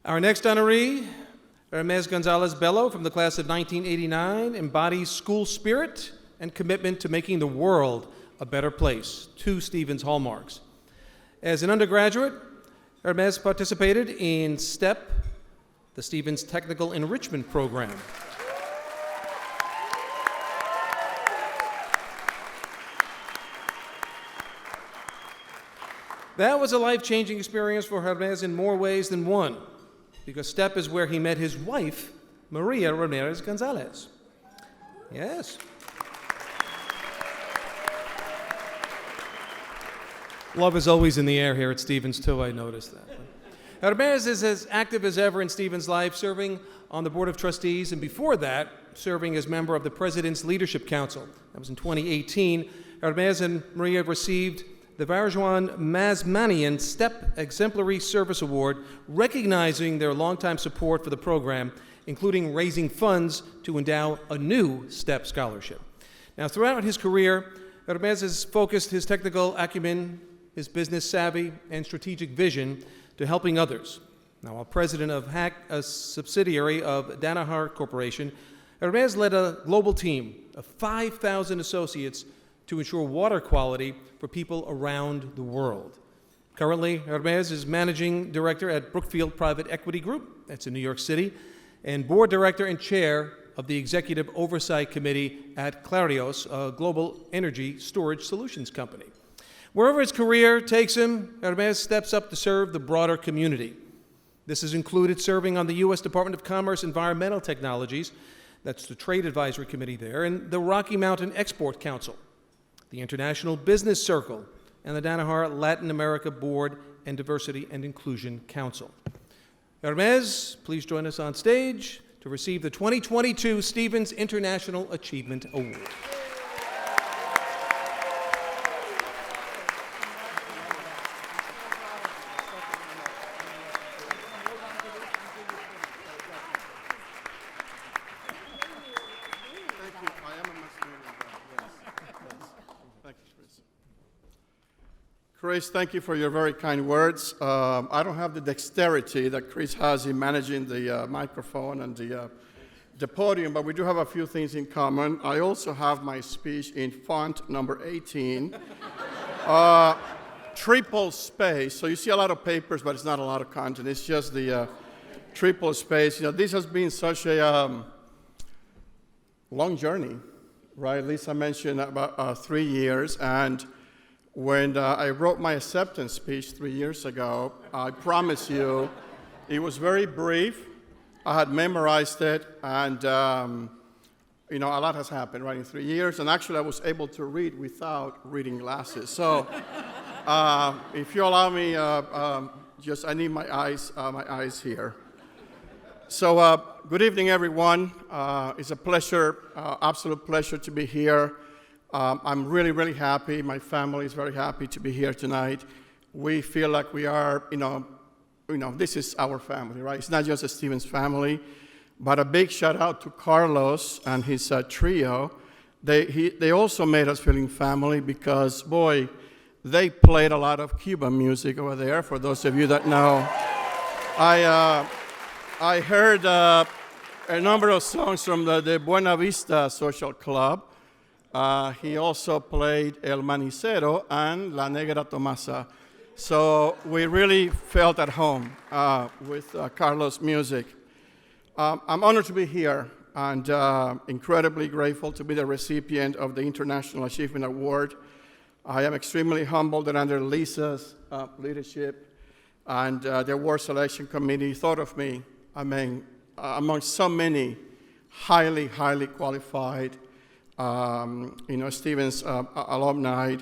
Our next honoree, Hermes Gonzalez Bello from the class of 1989, embodies school spirit and commitment to making the world a better place, two Stevens hallmarks. As an undergraduate, Hermes participated in STEP, the Stevens Technical Enrichment Program. That was a life-changing experience for Hermes in more ways than one, because STEP is where he met his wife, Maria Ramirez Gonzalez. Yes. Love is always in the air here at Stevens, too, I noticed that. Hermes is as active as ever in Stevens' life, serving on the Board of Trustees, and before that, serving as member of the President's Leadership Council. That was in 2018. Hermes and Maria received the Varajuan Mazmanian STEP Exemplary Service Award, recognizing their longtime support for the program, including raising funds to endow a new STEP scholarship. Now, throughout his career, Hermes has focused his technical acumen, his business savvy, and strategic vision to helping others. Now, while president of HAC, a subsidiary of Danaher Corporation, Hermes led a global team of 5,000 associates to ensure water quality for people around the world. Currently, Hermes is managing director at Brookfield Private Equity Group, that's in New York City, and board director and chair of the Executive Oversight Committee at Clarios, a global energy storage solutions company. Wherever his career takes him, Hermes steps up to serve the broader community. This has included serving on the U.S. Department of Commerce Environmental Technologies, that's the Trade Advisory Committee there, and the Rocky Mountain Export Council, the International Business Circle, and the Danaher Latin America Board and Diversity and Inclusion Council. Hermes, please join us on stage to receive the 2022 Stevens International Achievement Award. Chris, thank you for your very kind words. I don't have the dexterity that Chris has in managing the microphone and the podium, but we do have a few things in common. I also have my speech in font number 18, triple space. So you see a lot of papers, but it's not a lot of content. It's just the triple space. You know, this has been such a long journey, right? Lisa mentioned about 3 years, and when I wrote my acceptance speech 3 years ago, I promise you, it was very brief. I had memorized it, and you know, a lot has happened, right, in 3 years. And actually, I was able to read without reading glasses. So, if you allow me, I need my eyes here. So, good evening, everyone. It's a pleasure, absolute pleasure to be here. I'm really, really happy. My family is very happy to be here tonight. We feel like we are, you know, this is our family, right? It's not just a Stevens family, but a big shout out to Carlos and his trio. They also made us feeling family because, boy, they played a lot of Cuban music over there. For those of you that know, I heard a number of songs from the Buena Vista Social Club. He also played El Manicero and La Negra Tomasa. So we really felt at home with Carlos' music. I'm honored to be here and incredibly grateful to be the recipient of the International Achievement Award. I am extremely humbled that under Lisa's leadership and the award selection committee thought of me, among so many highly, highly qualified Stevens alumni,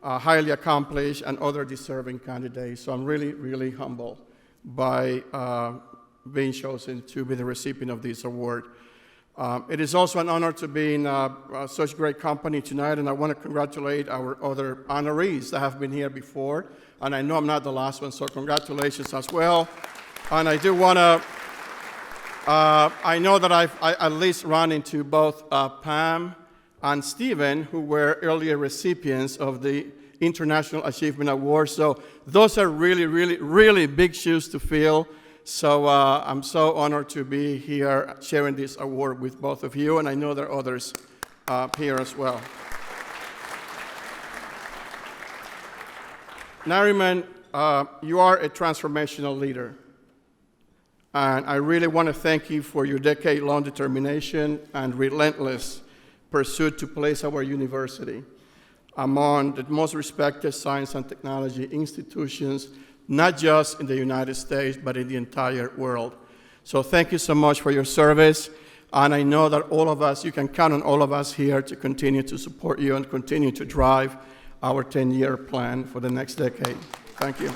highly accomplished, and other deserving candidates. So I'm really, really humbled by being chosen to be the recipient of this award. It is also an honor to be in such great company tonight, and I want to congratulate our other honorees that have been here before. And I know I'm not the last one, so congratulations as well. And I do want to, I know that I at least run into both Pam and Stephen, who were earlier recipients of the International Achievement Award. So those are really, really, really big shoes to fill. So I'm so honored to be here sharing this award with both of you, and I know there are others here as well. Nariman, you are a transformational leader. And I really want to thank you for your decade-long determination and relentless pursuit to place our university among the most respected science and technology institutions, not just in the United States, but in the entire world. So thank you so much for your service. And I know that all of us, you can count on all of us here to continue to support you and continue to drive our 10-year plan for the next decade. Thank you.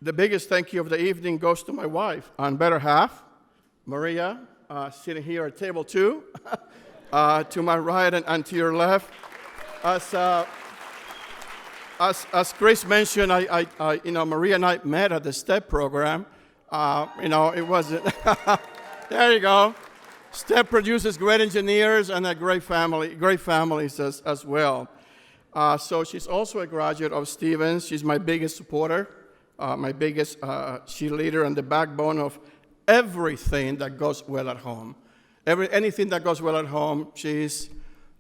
The biggest thank you of the evening goes to my wife on better half, Maria, sitting here at table 2, to my right and to your left. As Chris mentioned, Maria and I met at the STEP program. It wasn't. There you go. STEP produces great engineers and a great families as well. So she's also a graduate of Stevens. She's my biggest supporter, my biggest cheerleader, and the backbone of everything that goes well at home. Anything that goes well at home, she's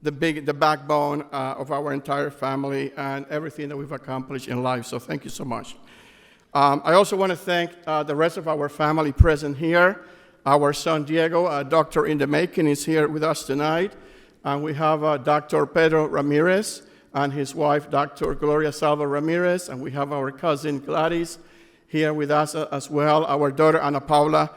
the backbone of our entire family and everything that we've accomplished in life. So thank you so much. I also want to thank the rest of our family present here. Our son Diego, a doctor in the making, is here with us tonight. And we have Dr. Pedro Ramirez and his wife, Dr. Gloria Salva Ramirez. And we have our cousin Gladys here with us as well, our daughter Ana Paula.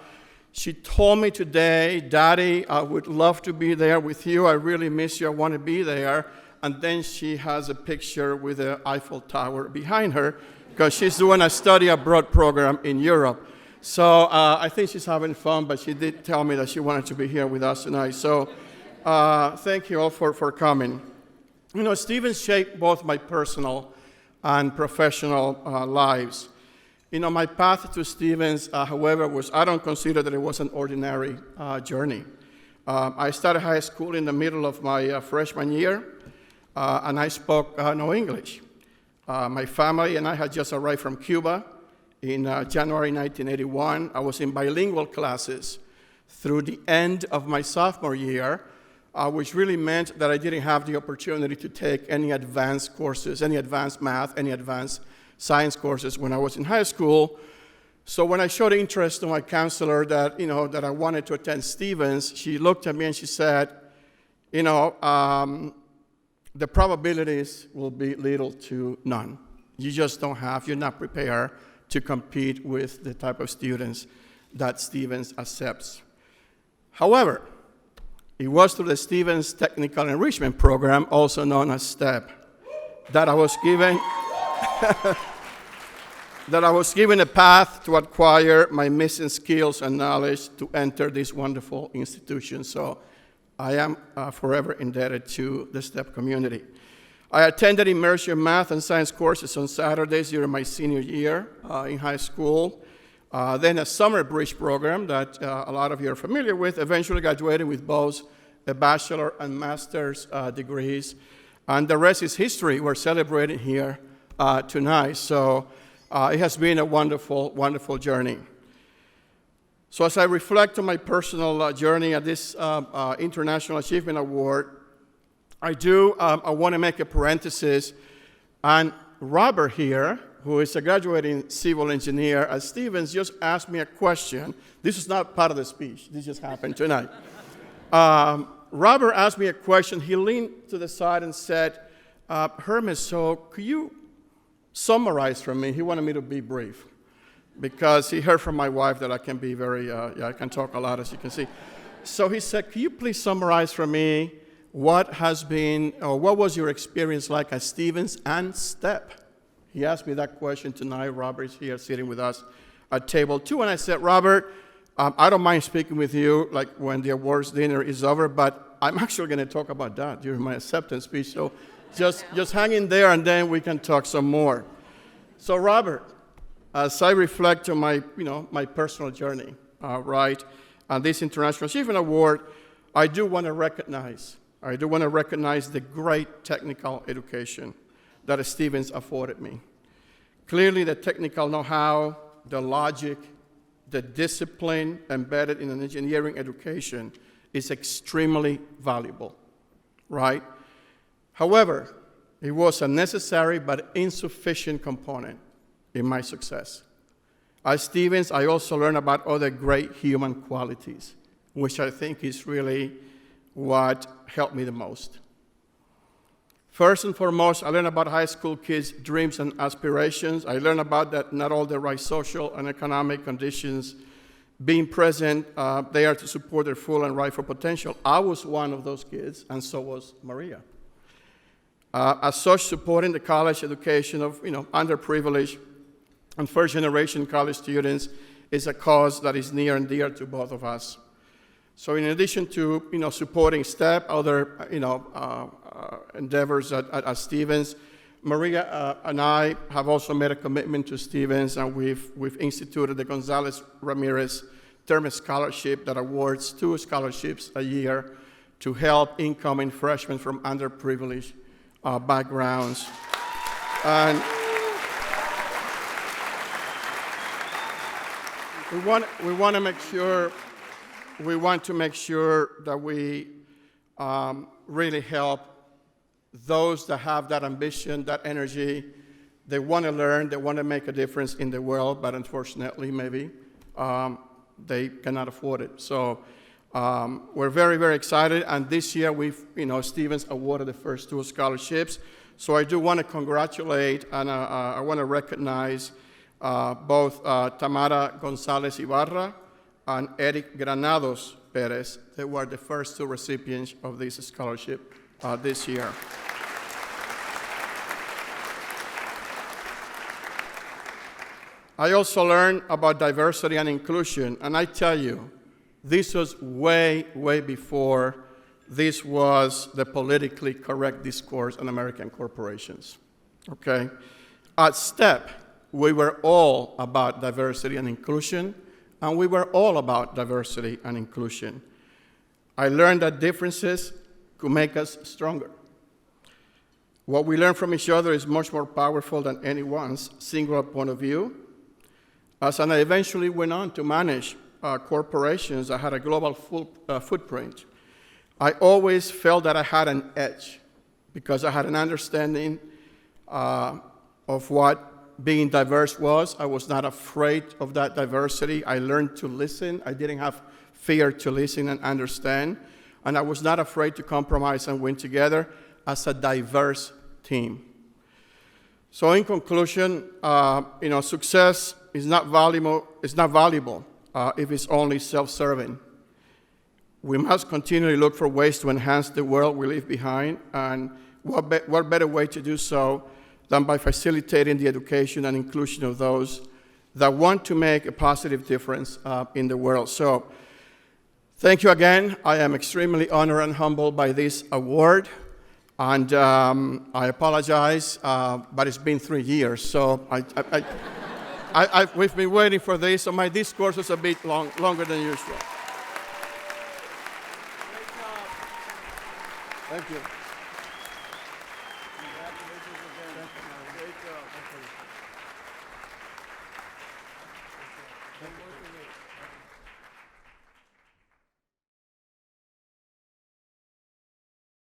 She told me today, Daddy, I would love to be there with you. I really miss you. I want to be there. And then she has a picture with the Eiffel Tower behind her because she's doing a study abroad program in Europe. So I think she's having fun, but she did tell me that she wanted to be here with us tonight. So thank you all for coming. Stevens shaped both my personal and professional lives. My path to Stevens, however, I don't consider that it was an ordinary journey. I started high school in the middle of my freshman year, and I spoke no English. My family and I had just arrived from Cuba in January 1981. I was in bilingual classes through the end of my sophomore year, which really meant that I didn't have the opportunity to take any advanced courses, any advanced math, any advanced science courses when I was in high school. So when I showed interest to my counselor that I wanted to attend Stevens, she looked at me and she said, the probabilities will be little to none. You're not prepared to compete with the type of students that Stevens accepts. However, it was through the Stevens Technical Enrichment Program, also known as STEP, that I was given a path to acquire my missing skills and knowledge to enter this wonderful institution. So I am forever indebted to the STEP community. I attended immersion math and science courses on Saturdays during my senior year in high school. Then a summer bridge program that a lot of you are familiar with, eventually graduated with both a bachelor and master's degrees. And the rest is history. We're celebrating here tonight. So it has been a wonderful, wonderful journey. So as I reflect on my personal journey at this International Achievement Award, I want to make a parenthesis. And Robert here, who is a graduating civil engineer at Stevens, just asked me a question. This is not part of the speech. This just happened tonight. Robert asked me a question. He leaned to the side and said, Hermes, so could you summarize for me? He wanted me to be brief because he heard from my wife that I can be I can talk a lot, as you can see. So he said, could you please summarize for me what was your experience like at Stevens and STEP? He asked me that question tonight. Robert is here sitting with us at table 2. And I said, Robert, I don't mind speaking with you like when the awards dinner is over, but I'm actually going to talk about that during my acceptance speech. So just hang in there and then we can talk some more. So Robert, as I reflect on my personal journey, and this International Achievement Award, I do want to recognize I do want to recognize the great technical education that Stevens afforded me. Clearly, the technical know-how, the logic, the discipline embedded in an engineering education is extremely valuable, right? However, it was a necessary but insufficient component in my success. At Stevens, I also learned about other great human qualities, which I think is really what helped me the most. First and foremost, I learned about high school kids' dreams and aspirations. I learned about that not all the right social and economic conditions being present there to support their full and rightful potential. I was one of those kids, and so was Maria. As such, supporting the college education of underprivileged and first-generation college students is a cause that is near and dear to both of us. So in addition to supporting STEP, other endeavors at Stevens, Maria and I have also made a commitment to Stevens, and we've instituted the Gonzalez Ramirez Term Scholarship that awards 2 scholarships a year to help incoming freshmen from underprivileged backgrounds. And we want to make sure that we really help those that have that ambition, that energy. They want to learn, they want to make a difference in the world, but unfortunately, maybe they cannot afford it. So we're very, very excited. And this year, Stevens awarded the first 2 scholarships. So I do want to congratulate and I want to recognize both Tamara Gonzalez Ibarra and Eric Granados Perez. They were the first 2 recipients of this scholarship this year. I also learned about diversity and inclusion, and I tell you, this was way, way before this was the politically correct discourse on American corporations, okay? At STEP, we were all about diversity and inclusion, and we were all about diversity and inclusion. I learned that differences could make us stronger. What we learn from each other is much more powerful than anyone's single point of view. As I eventually went on to manage corporations that had a global footprint, I always felt that I had an edge because I had an understanding of what being diverse was. I was not afraid of that diversity. I learned to listen. I didn't have fear to listen and understand. And I was not afraid to compromise and win together as a diverse team. So in conclusion, success is not valuable if it's only self-serving. We must continually look for ways to enhance the world we leave behind, and what better way to do so than by facilitating the education and inclusion of those that want to make a positive difference in the world. So thank you again. I am extremely honored and humbled by this award, and I apologize, but it's been 3 years, so we've been waiting for this, so my discourse was a bit longer than usual. Thank you. Congratulations again. Great job. Thank you.